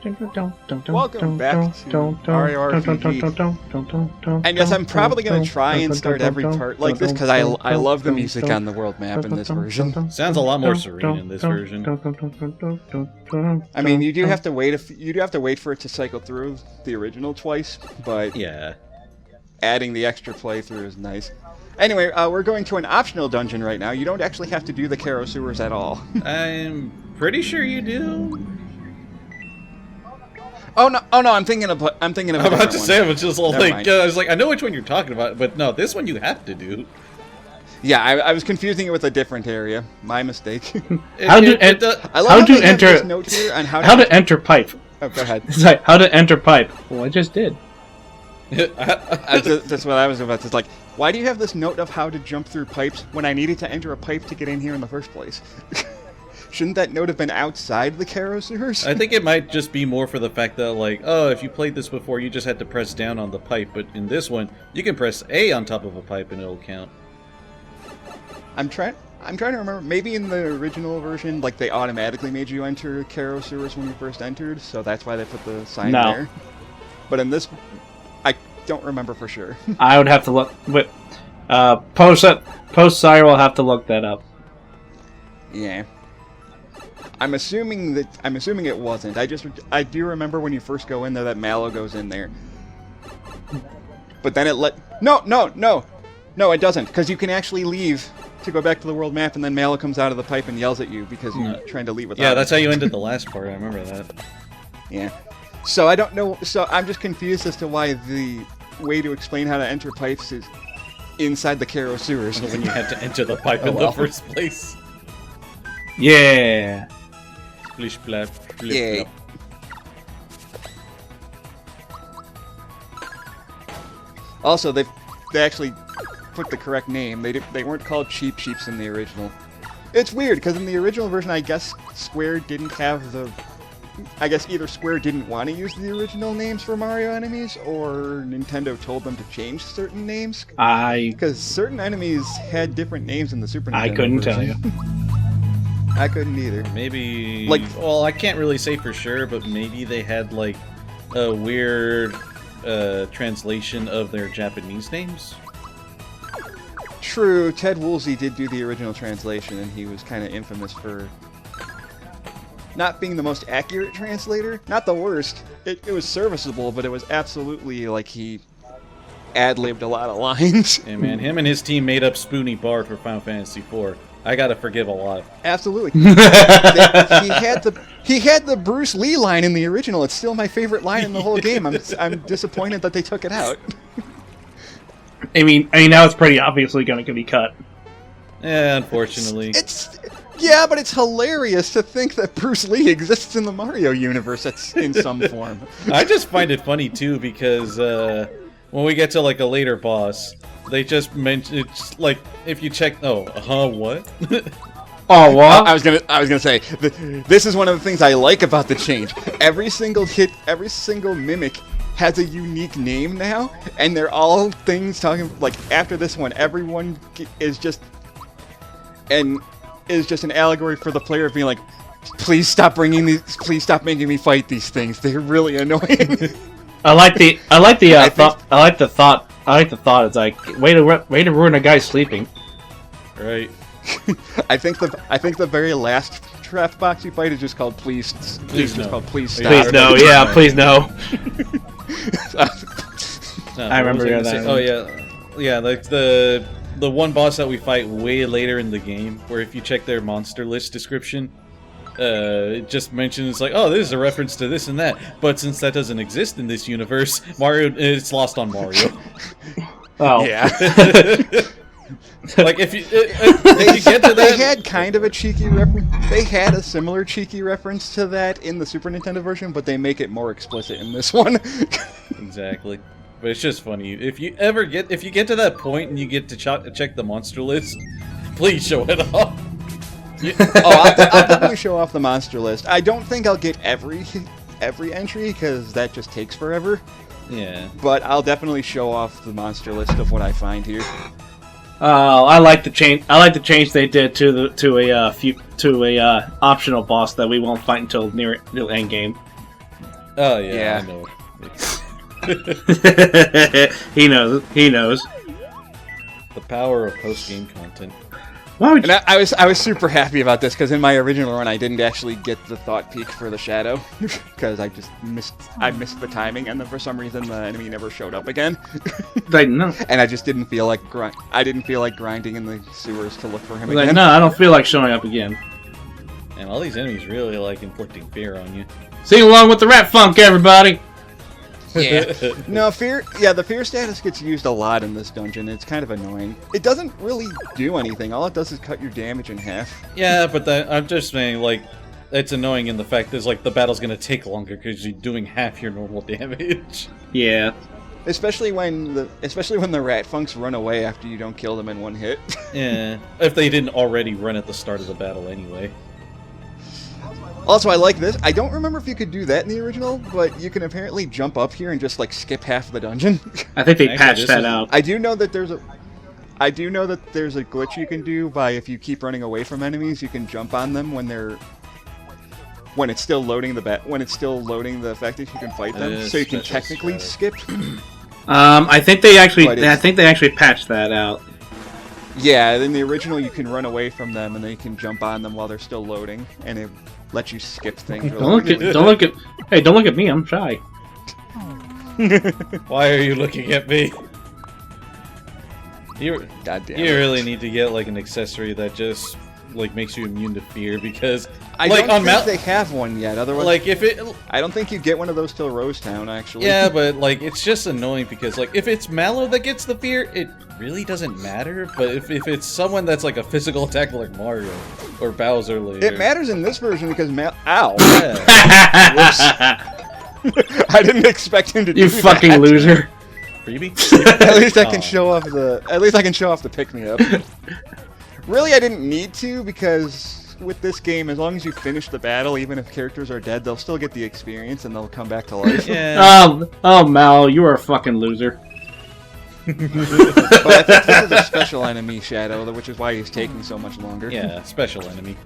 Welcome back to Mario RPG. And yes, I'm probably going to try and start every part like this because I love the music on the world map in this version. Sounds a lot more serene in this version. I mean, you do have to wait for it to cycle through the original twice, but yeah, adding the extra playthrough is nice. Anyway, we're going to an optional dungeon right now. You don't actually have to do the Caro sewers at all. I'm pretty sure you do. Oh no! I'm thinking of. I'm about to say, I was just like, I was like, I know which one you're talking about, but no, this one you have to do. Yeah, I was confusing it with a different area. My mistake. How to enter pipe? Oh, go ahead. It's like, how to enter pipe? Well, I just did. That's what I was about. It's like, why do you have this note of how to jump through pipes when I needed to enter a pipe to get in here in the first place? Shouldn't that note have been outside the Caro sewers? I think it might just be more for the fact that, like, oh, if you played this before, you just had to press down on the pipe, but in this one, you can press A on top of a pipe and it'll count. I'm trying to remember. Maybe in the original version, like, they automatically made you enter Caro sewers when you first entered, so that's why they put the sign there. But in this, I don't remember for sure. I would have to look. But post-sire will have to look that up. Yeah. I'm assuming it wasn't. I do remember when you first go in there that Mallow goes in there. But then No, it doesn't, because you can actually leave to go back to the world map, and then Mallow comes out of the pipe and yells at you because you're trying to leave without Yeah, that's how you ended the last part, I remember that. Yeah. So I don't know, so I'm just confused as to why the way to explain how to enter pipes is inside the Caro sewers. When you had to enter the pipe in the first place. Yeah. Splish splap, flip Yay. flop. Also, they actually put the correct name. They weren't called Cheap Sheeps in the original. It's weird because in the original version, I guess Square didn't have the. I guess either Square didn't want to use the original names for Mario enemies, or Nintendo told them to change certain names. Because certain enemies had different names in the Super Nintendo I couldn't version. tell you. I couldn't either. Maybe, like, well, I can't really say for sure, but maybe they had like a weird translation of their Japanese names. True, Ted Woolsey did do the original translation, and he was kind of infamous for not being the most accurate translator. Not the worst. It was serviceable, but it was absolutely like he ad-libbed a lot of lines. Hey man, him and his team made up Spoony Bar for Final Fantasy IV. I gotta forgive a lot. Absolutely. He had the Bruce Lee line in the original. It's still my favorite line in the whole game. I'm disappointed that they took it out. I mean now it's pretty obviously going to be cut. Yeah, unfortunately. Yeah, but it's hilarious to think that Bruce Lee exists in the Mario universe in some form. I just find it funny too because when we get to like a later boss, they just mention it's like if you check. What? Oh, what? I was gonna say this is one of the things I like about the change. Every single mimic has a unique name now, and they're all things talking like after this one. Everyone is just an allegory for the player being like, please stop making me fight these things. They're really annoying. I like the thought. It's like way to ruin a guy sleeping. Right. I think the very last draft box you fight is just called please no. Just called please stop. Please no, yeah, please no. No, I remember that. Oh yeah, like the one boss that we fight way later in the game, where if you check their monster list description, it just mentions like, oh, this is a reference to this and that. But since that doesn't exist in this universe, Mario, it's lost on Mario. Oh yeah. Like if you get to that, they had kind of a cheeky reference. They had a similar cheeky reference to that in the Super Nintendo version, but they make it more explicit in this one. Exactly. But it's just funny. If you get to that point and you get to check the monster list, please show it off. I'll definitely show off the monster list. I don't think I'll get every entry because that just takes forever. Yeah. But I'll definitely show off the monster list of what I find here. I like the change. I like the change they did to a optional boss that we won't fight until near end game. Oh yeah, Yeah. I know. He knows. He knows. The power of post-game content. Why would And I was super happy about this because in my original run I didn't actually get the thought peak for the shadow because I just missed the timing, and then for some reason the enemy never showed up again. like no? And I just didn't feel like grinding in the sewers to look for him Like again. no, I don't feel like showing up again. And all these enemies really like inflicting fear on you. Sing along with the Rat Funk, everybody. Yeah. No, fear. Yeah, the fear status gets used a lot in this dungeon. It's kind of annoying. It doesn't really do anything. All it does is cut your damage in half. Yeah, but I'm just saying, like, it's annoying in the fact that like the battle's gonna take longer because you're doing half your normal damage. Yeah. Especially when the rat funks run away after you don't kill them in one hit. Yeah, if they didn't already run at the start of the battle anyway. Also, I like this. I don't remember if you could do that in the original, but you can apparently jump up here and just like skip half the dungeon. I think they Actually, patched this that is- out. I do know that there's a glitch you can do by if you keep running away from enemies, you can jump on them when it's still loading the effect that you can fight them, so you can Special technically status. skip. I think they actually. But it's- I think they actually patched that out. Yeah, in the original you can run away from them and then you can jump on them while they're still loading, and it lets you skip things. Don't look at. Don't look at. Hey, don't look at me. I'm shy. Why are you looking at me? You God damn you it. really need to get like an accessory that just like makes you immune to fear, because I like don't on think they have one yet. Otherwise, like if it I don't think you get one of those till Rosetown, actually. yeah, but like it's just annoying because like if it's Mallow that gets the fear, it really doesn't matter. But if it's someone that's like a physical attack like Mario or Bowser later, It matters in this version because Ow! Yeah. I didn't expect him to do You fucking that. loser. Freebie? At least I can Oh. show off the pick me up. Really, I didn't need to, because with this game, as long as you finish the battle, even if characters are dead, they'll still get the experience and they'll come back to life. Yeah. Oh, Mal, you are a fucking loser. But I think this is a special enemy, Shadow, which is why he's taking so much longer. Yeah, special enemy.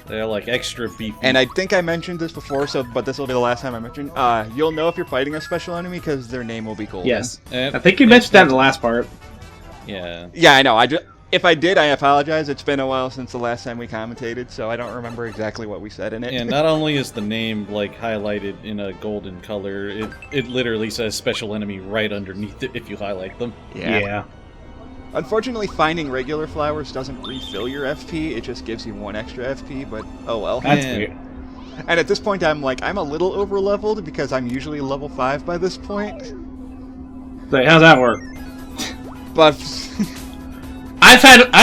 They're like extra beefy. And I think I mentioned this before, but this will be the last time I mention. You'll know if you're fighting a special enemy because their name will be golden. Yes. And I think you mentioned that in the last part. yeah. Yeah, I know. If I did, I apologize. It's been a while since the last time we commentated, so I don't remember exactly what we said in it. And not only is the name like highlighted in a golden color, it literally says special enemy right underneath it if you highlight them. Yeah. Unfortunately, finding regular flowers doesn't refill your FP. It just gives you one extra FP, but oh well. That's Yeah. weird. And at this point, I'm a little over-leveled because I'm usually level 5 by this point. So how's that work? But I've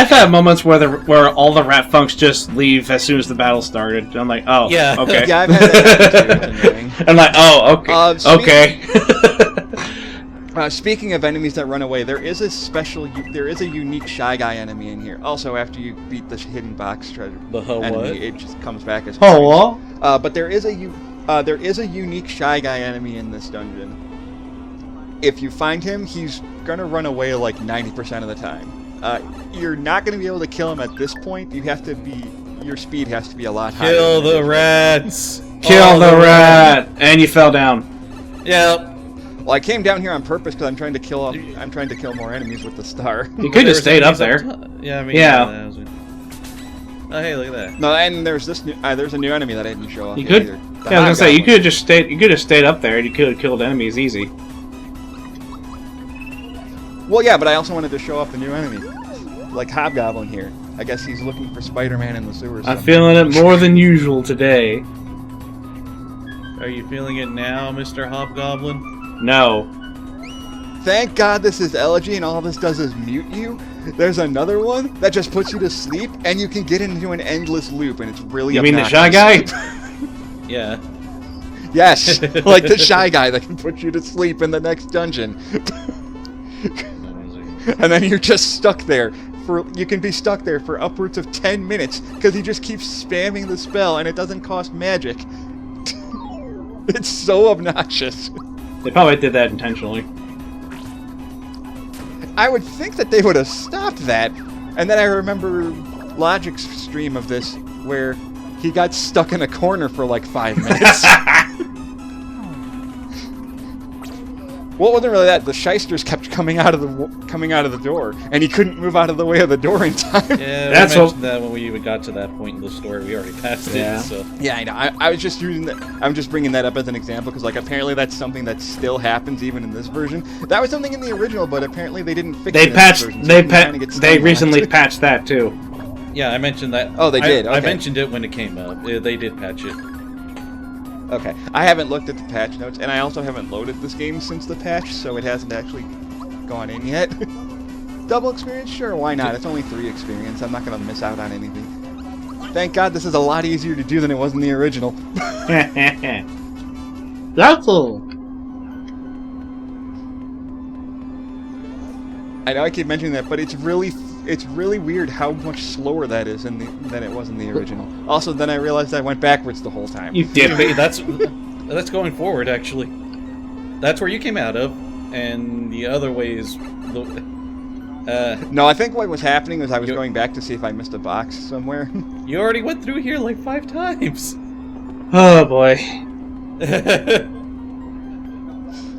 had moments where all the Rat Funks just leave as soon as the battle started. And I'm like, oh, Yeah. okay. yeah, I've had that happen too. It's annoying. I'm like, oh, okay, okay. Speaking of enemies that run away, there is a unique Shy Guy enemy in here. Also, after you beat the hidden box treasure The enemy, what? it just comes back as Oh, what? but there is a unique Shy Guy enemy in this dungeon. If you find him, he's gonna run away like 90% of the time. You're not gonna be able to kill him at this point. Your speed has to be a lot higher. Kill than it the is. rats! Kill All the rat! And you fell down. Yep. Well, I came down here on purpose because I'm trying to kill more enemies with the star. You could just stayed up there. Yeah, I mean, Yeah. that was it. Oh, hey, look at that. No, and there's there's a new enemy that I didn't show off. You yet could. either. The Yeah, I was gonna say you Hobgoblin. could have just stayed. You could have stayed up there, and you could have killed enemies easy. Well, yeah, but I also wanted to show off the new enemy, like Hobgoblin here. I guess he's looking for Spider-Man in the sewers. I'm feeling it more than usual today. Are you feeling it now, Mr. Hobgoblin? No. Thank God this is Elegy, and all this does is mute you. There's another one that just puts you to sleep, and you can get into an endless loop, and it's really You mean the obnoxious. Shy Guy? Yeah. Yes, like the Shy Guy that can put you to sleep in the next dungeon. And then you're just stuck there. You can be stuck there for upwards of 10 minutes because he just keeps spamming the spell and it doesn't cost magic. It's so obnoxious. They probably did that intentionally. I would think that they would have stopped that. And then I remember Logic's stream of this where he got stuck in a corner for like 5 minutes. Well, it wasn't really that. The shysters kept coming out of the door, and he couldn't move out of the way of the door in time. Yeah, That's we mentioned that when we even got to that point in the story. We already passed Yeah. it, so... Yeah, I know. I was just using that. I'm just bringing that up as an example because, like, apparently that's something that still happens even in this version. That was something in the original, but apparently they didn't fix They it in patched. this version. They recently patched that too. Yeah, I mentioned that. Oh, they did? I Okay. mentioned it when it came up. They did patch it. Okay, I haven't looked at the patch notes, and I also haven't loaded this game since the patch, so it hasn't actually gone in yet. Double experience? Sure, why not? It's only 3 experience. I'm not going to miss out on anything. Thank God this is a lot easier to do than it was in the original. That's all. I know I keep mentioning that, but it's really weird how much slower that is than it was in the original. Also, then I realized I went backwards the whole time. You did. Wait, that's going forward, actually. That's where you came out of, and the other way is... No, I think what was happening was I was going back to see if I missed a box somewhere. You already went through here like 5 times. Oh boy.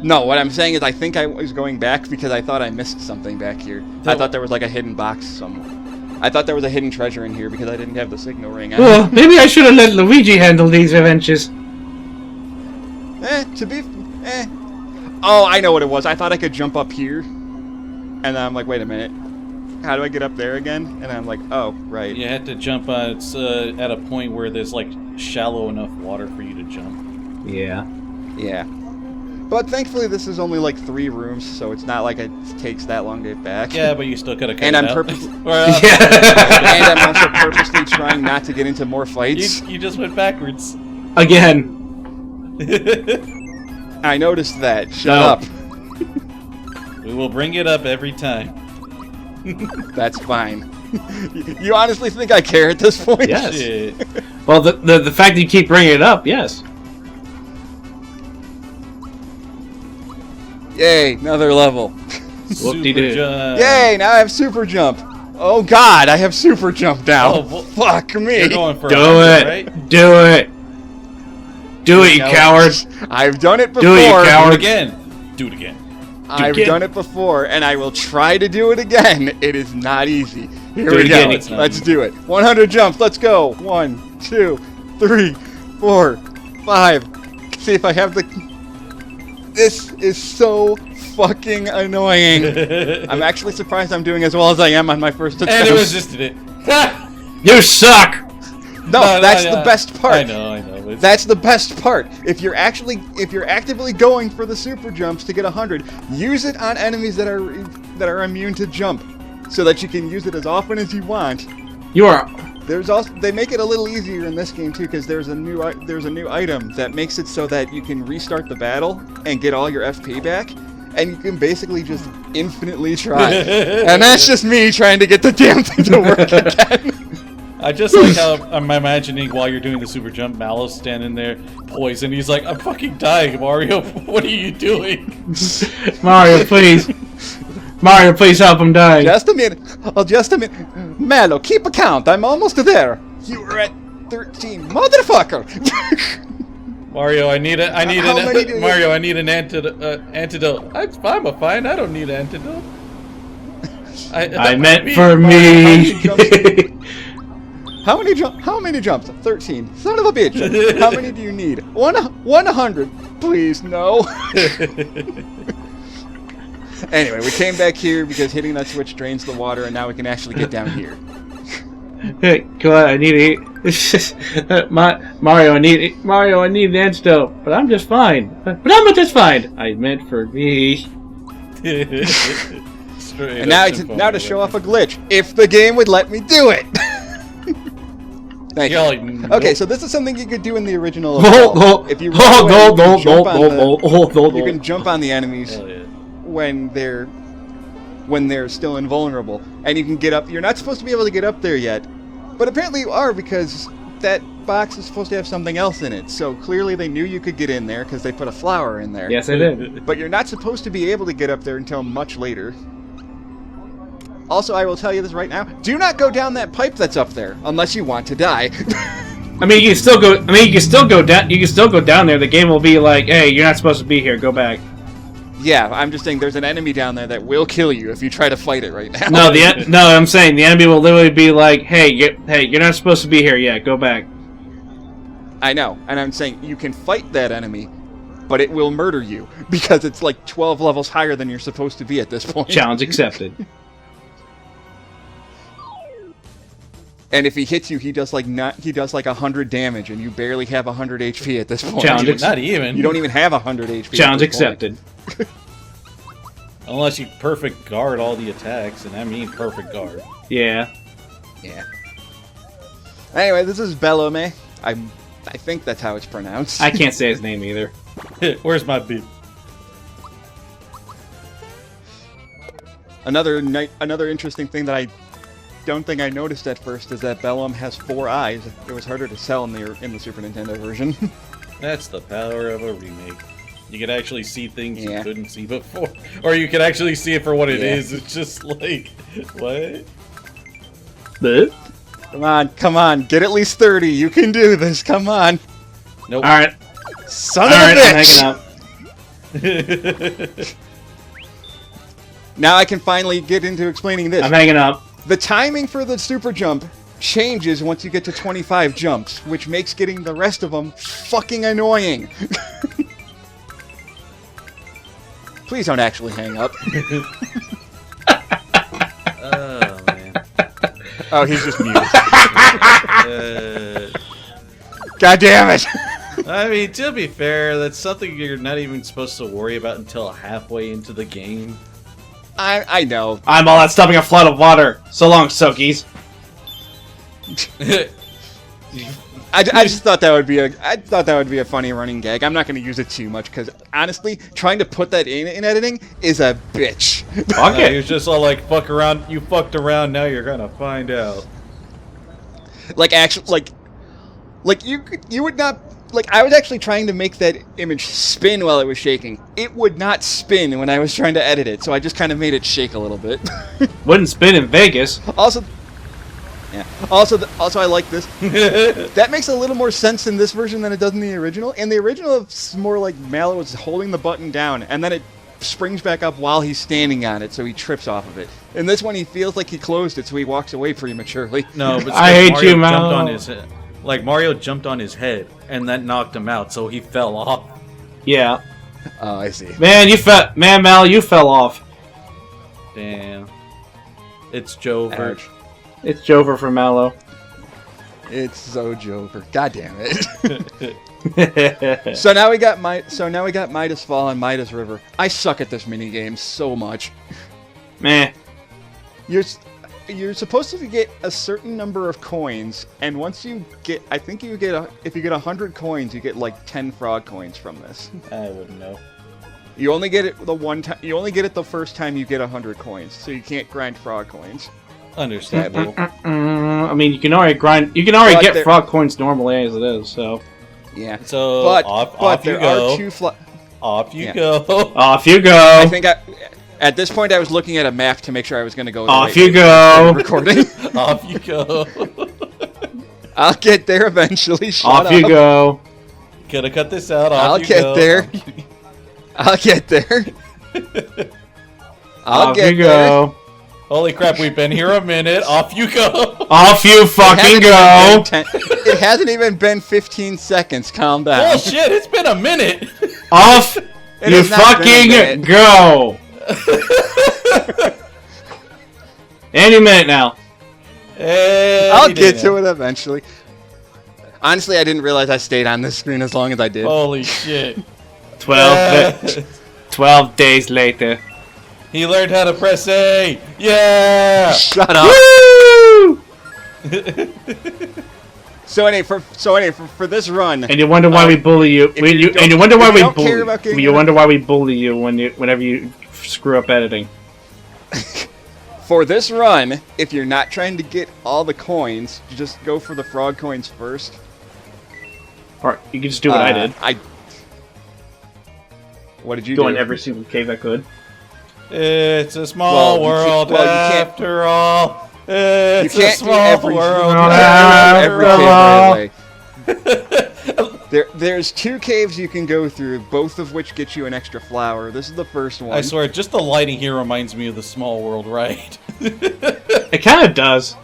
No, what I'm saying is I think I was going back because I thought I missed something back here. I thought there was like a hidden box somewhere. I thought there was a hidden treasure in here because I didn't have the signal ring. Well, maybe I should have let Luigi handle these adventures. Oh, I know what it was. I thought I could jump up here. And then I'm like, wait a minute. How do I get up there again? And I'm like, oh, right. You had to jump on. It's at a point where there's like shallow enough water for you to jump. Yeah. Yeah. But thankfully this is only like 3 rooms, so it's not like it takes that long to get back. Yeah, but you still could have cut And it I'm out. purposely... Yeah. And I'm also purposely trying not to get into more fights. You just went backwards. Again. I noticed that. Shut No. up. We will bring it up every time. That's fine. You honestly think I care at this point? Yes. Shit. Well, the fact that you keep bringing it up, yes. Yay, another level. Whoop-de-doo. Super jump. Yay, now I have super jump. Oh god, I have super jump now. Oh, well, Fuck me. You're going for Do 100, it. right? Do it. Do it, you coward. I've done it before. Do it, you Do coward. it again. Do it again. I've again. done it before, and I will try to do it again. It is not easy. Here Do we it go. again. It's not Let's easy. do it. 100 jumps. Let's go. 1, 2, 3, 4, 5. See if I have the... This is so fucking annoying. I'm actually surprised I'm doing as well as I am on my first attempt. And it resisted it. You suck. No, that's the best part. I know. It's- That's the best part. If you're actively going for the super jumps to get 100, use it on enemies that are immune to jump, so that you can use it as often as you want. You are. There's also they make it a little easier in this game too, because there's a new item that makes it so that you can restart the battle and get all your FP back, and you can basically just infinitely try. And that's just me trying to get the damn thing to work again. I just like how I'm imagining while you're doing the super jump, Mallow standing there, poised, and he's like, I'm fucking dying, Mario. What are you doing? Mario, please. Mario, please help him die. Just a minute. Oh, just a minute. Mallow, keep a count. I'm almost there. You were at 13. Motherfucker! Mario, I need How many do you- Mario, I need an antidote. I'm fine. I don't need an antidote. I meant me- for me. How many jumps? 13. Son of a bitch. How many do you need? 100. Please, no. Anyway, we came back here because hitting that switch drains the water, and now we can actually get down here. Hey, come on, I need to eat. Mario, I need an antidote, but I'm just fine. But I'm just fine. I meant for me. And now to show off a glitch, if the game would let me do it. Thank you. You're like, nope. Okay, so this is something you could do in the original. As well. If you run away, you can jump on the enemies Hell yeah. when they're still invulnerable, and you can get up. You're not supposed to be able to get up there yet, but apparently you are, because that box is supposed to have something else in it. So clearly they knew you could get in there because they put a flower in there. Yes, I did. But you're not supposed to be able to get up there until much later. Also, I will tell you this right now: do not go down that pipe that's up there unless you want to die. I mean, you can still go. You can still go down. You can still go down there. The game will be like, "Hey, you're not supposed to be here. Go back." Yeah, I'm just saying there's an enemy down there that will kill you if you try to fight it right now. No, I'm saying the enemy will literally be like, hey, you're not supposed to be here yet. Go back. I know, and I'm saying you can fight that enemy, but it will murder you because it's like 12 levels higher than you're supposed to be at this point. Challenge accepted. And if he hits you, he does like 100 damage, and you barely have 100 HP at this point. Challenge Not even. You don't even have 100 HP. Challenge at this point. accepted. Unless you perfect guard all the attacks, and I mean perfect guard. Yeah. Yeah. Anyway, this is Bellome. I think that's how it's pronounced. I can't say his name either. Where's my beep? Another interesting thing that I don't think I noticed at first is that Bellum has 4 eyes. It was harder to sell in the Super Nintendo version. That's the power of a remake. You could actually see things Yeah. you couldn't see before. Or you could actually see it for what it Yeah. is. It's just like, what? Come on, get at least 30. You can do this. Come on. Nope. Alright. Son of Alright, a I'm bitch! hanging up. Now I can finally get into explaining this. I'm hanging up. The timing for the super jump changes once you get to 25 jumps, which makes getting the rest of them fucking annoying. Please don't actually hang up. Oh, man. Oh, he's just muted. Uh, God damn it! I mean, to be fair, that's something you're not even supposed to worry about until halfway into the game. I know. I'm all that stopping a flood of water. So long, Sokies. I just thought that would be a funny running gag. I'm not going to use it too much because honestly, trying to put that in editing is a bitch. Fuck it. You're just all like, fuck around, you fucked around, now you're gonna find out. Like actually, like you would not. Like, I was actually trying to make that image spin while it was shaking. It would not spin when I was trying to edit it, so I just kind of made it shake a little bit. Wouldn't spin in Vegas. Also, yeah. Also, I like this. That makes a little more sense in this version than it does in the original. In the original, it's more like Mallow is holding the button down, and then it springs back up while he's standing on it, so he trips off of it. In this one, he feels like he closed it, so he walks away prematurely. No, but I hate Mario you, jumped Mallow. on his head. Like, Mario jumped on his head, and that knocked him out, so he fell off. Yeah. Oh, I see. Man, Mal, you fell off. Damn. It's Jover. Ouch. It's Jover from Mallow. It's so Jover. God damn it. So now we got Midas Fall and Midas River. I suck at this minigame so much. Meh. You're supposed to get a certain number of coins, and once you get, I think you get, if you get 100 coins, you get like 10 frog coins from this. I wouldn't know. You only get it the one time. You only get it the first time you get 100 coins, so you can't grind frog coins. Understandable. I mean, you can already get there- frog coins normally as it is, so. Yeah. So, But off you there go. are two Off you Yeah. go. Off you go. I think at this point I was looking at a map to make sure I was going to go. Off you go. Recording. Off you go. I'll get there eventually. Shut Off up. you go. Gotta cut this out. Off I'll you get go. there. I'll get there. I'll Off get you there. go. Holy crap, we've been here a minute. Off you go. Off you fucking go. It hasn't even been 15 seconds. Calm down. Oh shit, it's been a minute. Off It you has not been a fucking minute. go. Any minute now. I'll get to it eventually. Honestly, I didn't realize I stayed on this screen as long as I did. Holy shit. 12 days later. He learned how to press A. Yeah. Shut up. Woo! So anyway, for this run, And you wonder why we bully you. if you And you wonder why if you we don't care about bully. getting You wonder why we bully you whenever you screw up editing. for this run, if you're not trying to get all the coins, you just go for the frog coins first. Or you can just do what I did. What did you Go do? in every single cave I could. It's a small Well, world after all. It's You can't a do small every world world every after cave right all. away. There's 2 caves you can go through, both of which get you an extra flower. This is the first one. I swear, just the lighting here reminds me of the Small World ride. It kind of does.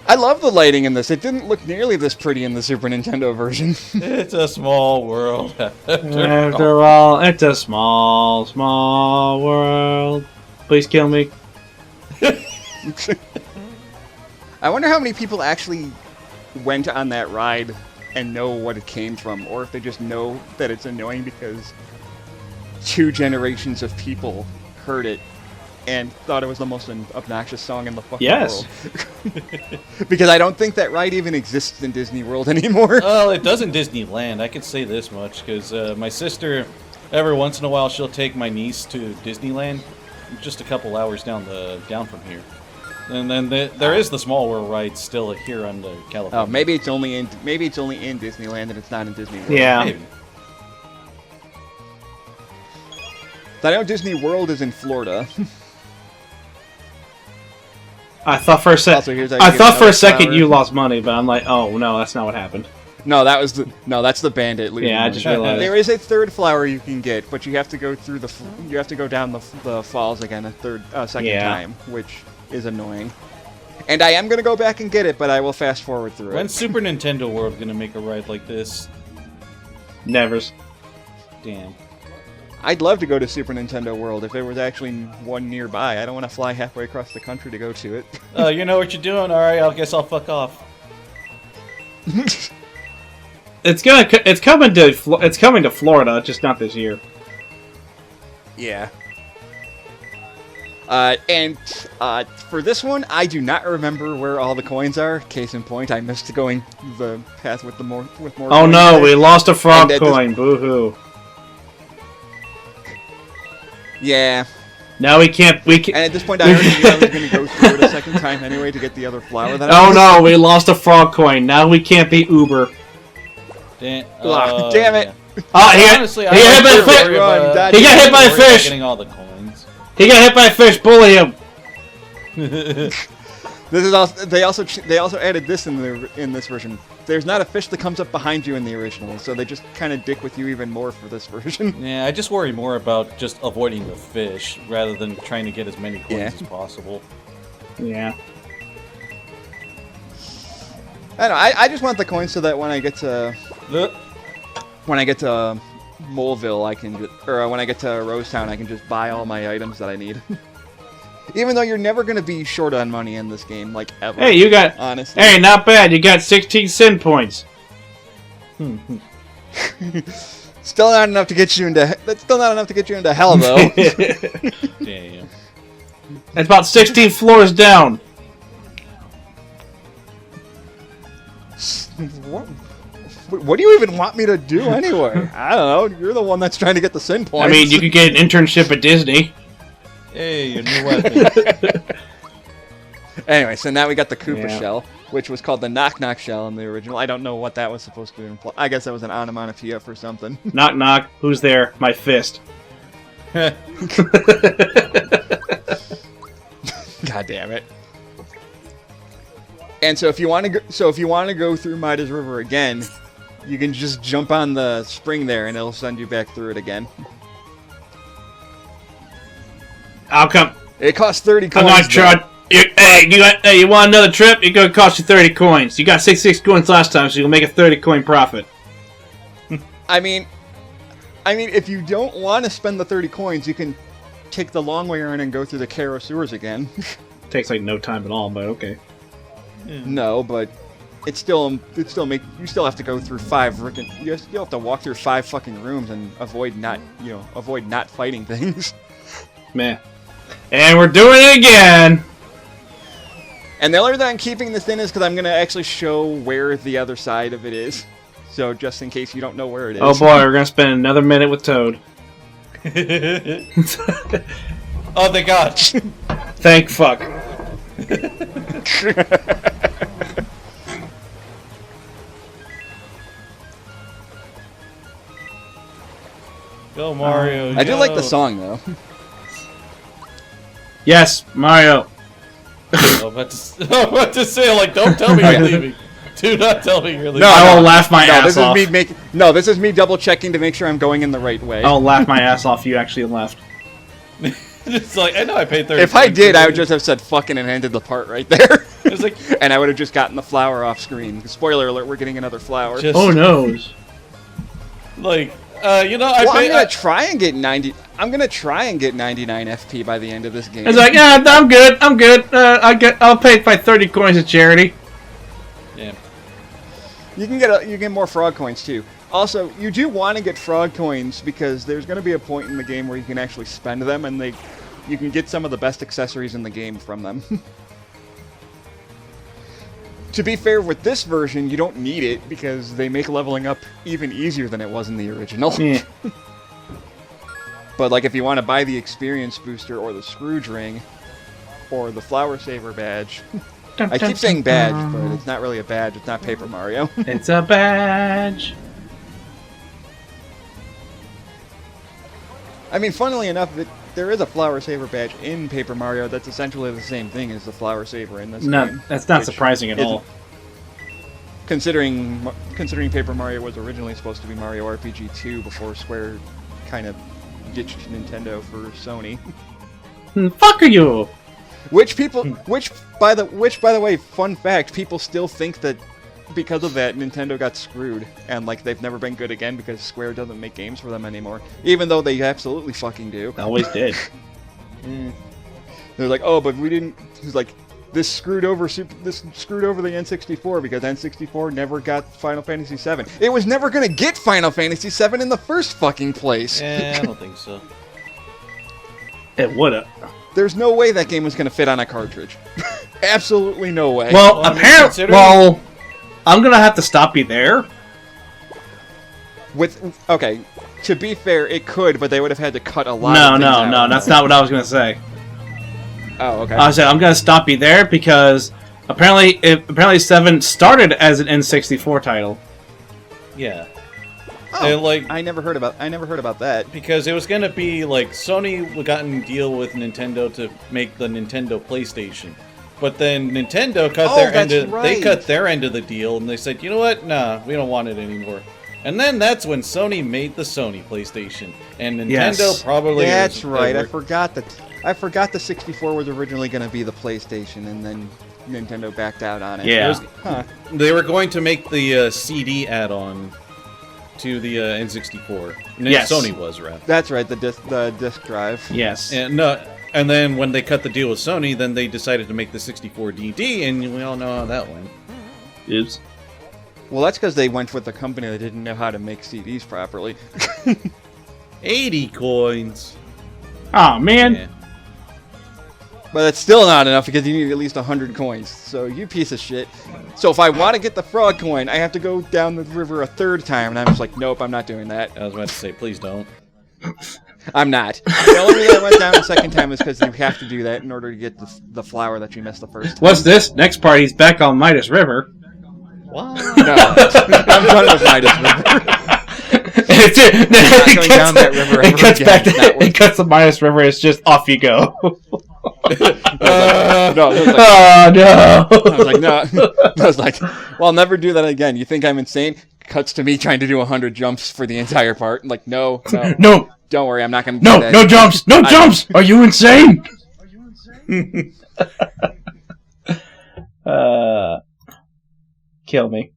I love the lighting in this. It didn't look nearly this pretty in the Super Nintendo version. It's a small world. After all, it's a small, small world. Please kill me. I wonder how many people actually went on that ride and know what it came from, or if they just know that it's annoying because 2 generations of people heard it and thought it was the most obnoxious song in the fucking world. Because I don't think that ride even exists in Disney World anymore. Well, it does in Disneyland. I can say this much, because my sister, every once in a while, she'll take my niece to Disneyland, just a couple hours down from here. And then there is the Small World ride still here on the California. Oh, maybe it's only in Disneyland and it's not in Disney World. Yeah. Maybe. I know Disney World is in Florida. I thought for a Also, here's how you get for a another second flower. you lost money, but I'm like, oh no, that's not what happened. No, that's the bandit. Losing Yeah, I money. just realized. There is a 3rd flower you can get, but you have to go through you have to go down the falls again second time, which is annoying. And I am gonna go back and get it, but I will fast forward through When's it. Super Nintendo World gonna make a ride like this? Nevers. Damn. I'd love to go to Super Nintendo World if there was actually one nearby. I don't want to fly halfway across the country to go to it. Oh, you know what you're doing? Alright, I guess I'll fuck off. It's coming to Florida, just not this year. Yeah. And for this one, I do not remember where all the coins are. Case in point, I missed going the path with more. Oh coins no, there. we lost a frog And at this- coin. Boo-hoo. Yeah. Now we can't. And at this point, I already knew I was going to go through it a second time anyway to get the other flower. That I Oh missed. no, we lost a frog coin. Now we can't be Uber. Damn, Damn it. Yeah. Oh, Honestly, he got hit by a don't fish. worry about- He got hit by a Worry about fish. Getting all the coins. He got hit by a fish. Bully him. This is also they also added this in this version. There's not a fish that comes up behind you in the original, so they just kind of dick with you even more for this version. Yeah, I just worry more about just avoiding the fish rather than trying to get as many coins Yeah. as possible. Yeah. I don't know. I just want the coins so that when I get to Moleville, I can or when I get to Rosetown, I can just buy all my items that I need. Even though you're never gonna be short on money in this game, like ever. Hey, you got. honestly. Hey, not bad. You got 16 sin points. Still not enough to get you into. That's still not enough to get you into hell, though. Damn. It's about 16 floors down. What do you even want me to do anyway? I don't know. You're the one that's trying to get the sin points. I mean, you could get an internship at Disney. Hey, your new weapon. Anyway, so now we got the Koopa Yeah. shell, which was called the Knock Knock shell in the original. I don't know what that was supposed to imply. I guess that was an onomatopoeia for something. Knock knock. Who's there? My fist. God damn it. And so if you want to go through Midas River again, you can just jump on the spring there and it'll send you back through it again. I'll come. It costs 30 I'm coins. not trying. Hey, you want another trip? It's gonna cost you 30 coins. You got 66 coins last time, so you'll make a 30 coin profit. I mean, if you don't want to spend the 30 coins, you can take the long way around and go through the Caro sewers again. Takes like no time at all, but okay. No, but you still have to go through you still have to walk through 5 fucking rooms and avoid not fighting things. Man. And we're doing it again! And the only reason I'm keeping this in is because I'm going to actually show where the other side of it is. So just in case you don't know where it is. Oh boy, we're gonna spend another minute with Toad. Oh, thank God. Thank fuck. Go, Mario. I do like the go. song, though. Yes, Mario. I'm about to say, like, don't tell me you're leaving. Do not tell me you're leaving. No, I will laugh my ass this off. This is me double checking to make sure I'm going in the right way. I'll laugh my ass off. You actually left. It's like, I know I paid 30. If I did, I would just have said fucking and ended the part right there. It's like, and I would have just gotten the flower off screen. Spoiler alert, we're getting another flower. just, Oh noes. like, I'm gonna try and get 90. I'm gonna try and get 99 FP by the end of this game. It's like, yeah, I'm good. I'm good. I'll pay my 30 coins to charity. Yeah. You can get more frog coins too. Also, you do want to get frog coins because there's going to be a point in the game where you can actually spend them, and you can get some of the best accessories in the game from them. To be fair, with this version, you don't need it because they make leveling up even easier than it was in the original. Yeah. But like, if you want to buy the experience booster or the Scrooge ring or the Flower Saver badge. I keep saying badge, but it's not really a badge. It's not Paper Mario. It's a badge. I mean, funnily enough, there is a Flower Saver badge in Paper Mario that's essentially the same thing as the Flower Saver in this No, game. that's not surprising at all. Considering Paper Mario was originally supposed to be Mario RPG 2 before Square kind of ditched Nintendo for Sony. Fuck you! Which by the way, fun fact, people still think that because of that, Nintendo got screwed, and like they've never been good again because Square doesn't make games for them anymore, even though they absolutely fucking do. Always did. They're like, oh, but we didn't. He's like, this screwed over the N64 because N64 never got Final Fantasy VII. It was never gonna get Final Fantasy VII in the first fucking place. Yeah, I don't think so. It would've. There's no way that game was gonna fit on a cartridge. Absolutely no way. Well, I mean, apparently. Well, I'm gonna have to stop you there. Okay, to be fair, it could, but they would have had to cut a lot of things out. No, that's not what I was gonna say. Oh, okay. I said I'm gonna stop you there because apparently 7 started as an N64 title. Yeah. Oh, like, I never heard about that. because it was gonna be like Sony got in a deal with Nintendo to make the Nintendo PlayStation, but then Nintendo cut their end. They cut their end of the deal, and they said, "You know what? Nah, we don't want it anymore." And then that's when Sony made the Sony PlayStation, and Nintendo probably. That's right. I forgot the 64 was originally going to be the PlayStation, and then Nintendo backed out on it. Yeah. They were going to make the CD add-on to the N64. Yes. Sony was, rather. That's right, the disc drive. Yes. And then when they cut the deal with Sony, then they decided to make the 64 DD, and we all know how that went. Oops. Well, that's because they went with a company that didn't know how to make CDs properly. 80 coins. Oh man. Yeah. But it's still not enough because you need at least 100 coins. So you piece of shit. So if I want to get the frog coin, I have to go down the river a third time, and I'm just like, nope, I'm not doing that. I was about to say, please don't. I'm not. The only reason I went down the second time is because you have to do that in order to get the flower that you missed the first time. What's this? Next part, he's back on Midas River. What? No, I'm done with Midas River. It down that river ever cuts again. back. That was- It cuts the Midas River. It's just off you go. No, it was like, Oh no! I was like, no. I was like, well, I'll never do that again. You think I'm insane? Cuts to me trying to do 100 jumps for the entire part. Like, no. No! Don't worry, I'm not going to do No! that. No jumps! No jumps! Are you insane? Kill me.